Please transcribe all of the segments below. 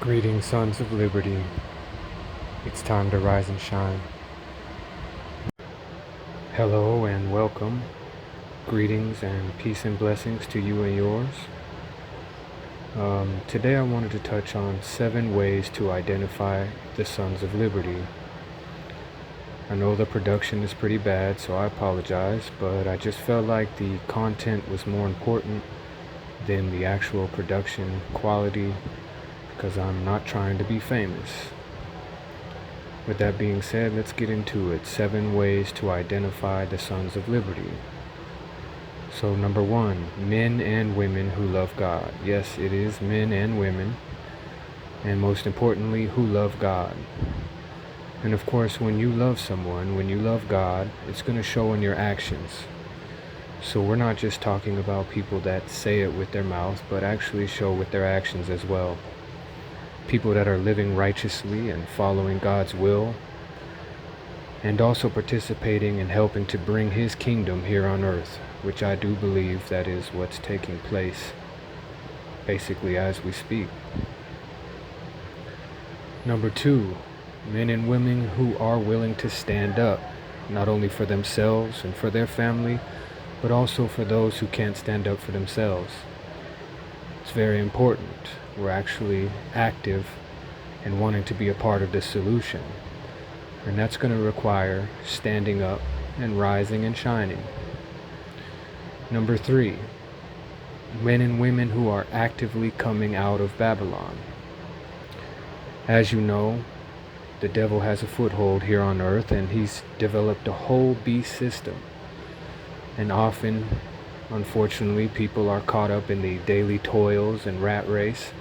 Greetings, sons of liberty. It's time to rise and shine. Hello and welcome. Greetings and peace and blessings to you and yours. Today I wanted to touch on 7 ways to identify the sons of liberty. I know the production is pretty bad, so I apologize, but I just felt like the content was more important than the actual production quality because I'm not trying to be famous. With that being said, let's get into it. 7 ways to identify the sons of liberty. So number 1, men and women who love God. Yes, it is men and women, and most importantly, who love God. And of course, when you love someone, when you love God, it's going to show in your actions. So we're not just talking about people that say it with their mouth, but actually show with their actions as well. People that are living righteously and following God's will, and also participating in helping to bring His kingdom here on earth, which I do believe that is what's taking place basically as we speak. Number 2, men and women who are willing to stand up, not only for themselves and for their family, but also for those who can't stand up for themselves. It's very important. We're actually active and wanting to be a part of the solution. And that's going to require standing up and rising and shining. Number 3, men and women who are actively coming out of Babylon. As you know, the devil has a foothold here on earth, and he's developed a whole beast system. And often, unfortunately, people are caught up in the daily toils and rat race,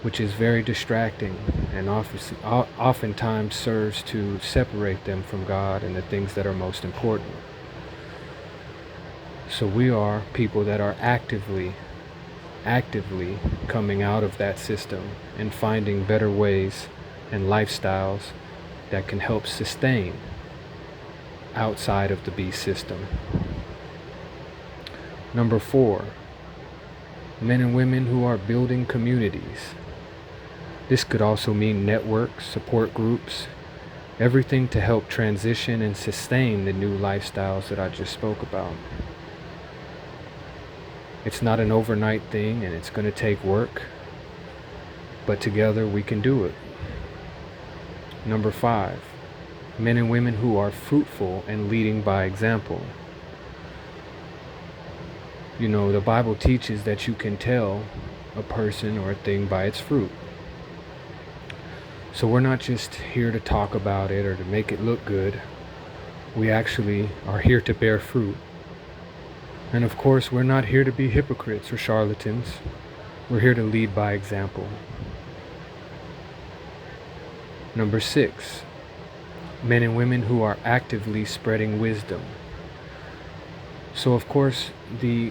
which is very distracting and oftentimes serves to separate them from God and the things that are most important. So we are people that are actively coming out of that system and finding better ways and lifestyles that can help sustain outside of the beast system. Number 4, men and women who are building communities. This could also mean networks, support groups, everything to help transition and sustain the new lifestyles that I just spoke about. It's not an overnight thing, and it's going to take work, but together we can do it. Number 5, men and women who are fruitful and leading by example. You know, the Bible teaches that you can tell a person or a thing by its fruit. So we're not just here to talk about it or to make it look good. We actually are here to bear fruit. And of course, we're not here to be hypocrites or charlatans. We're here to lead by example. Number 6, men and women who are actively spreading wisdom. So of course, the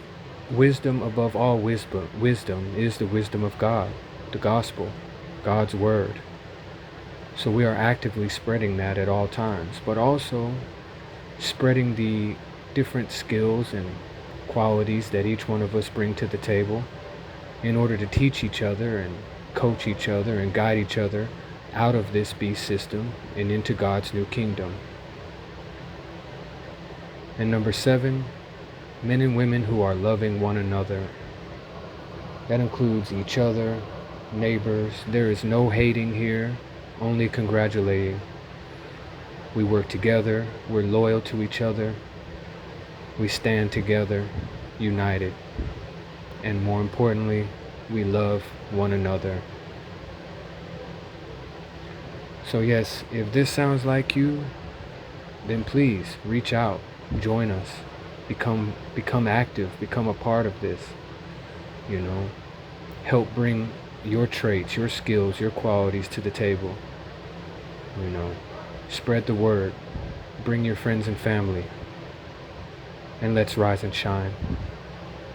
wisdom above all wisdom is the wisdom of God, the gospel, God's word. So we are actively spreading that at all times, but also spreading the different skills and qualities that each one of us bring to the table in order to teach each other and coach each other and guide each other out of this beast system and into God's new kingdom. And number 7, men and women who are loving one another. That includes each other, neighbors. There is no hating here, only congratulating. We work together, we're loyal to each other, we stand together, united, and more importantly, we love one another. So yes, if this sounds like you, then please reach out, join us, become active, become a part of this, help bring your traits, your skills, your qualities to the table, spread the word, bring your friends and family, and let's rise and shine.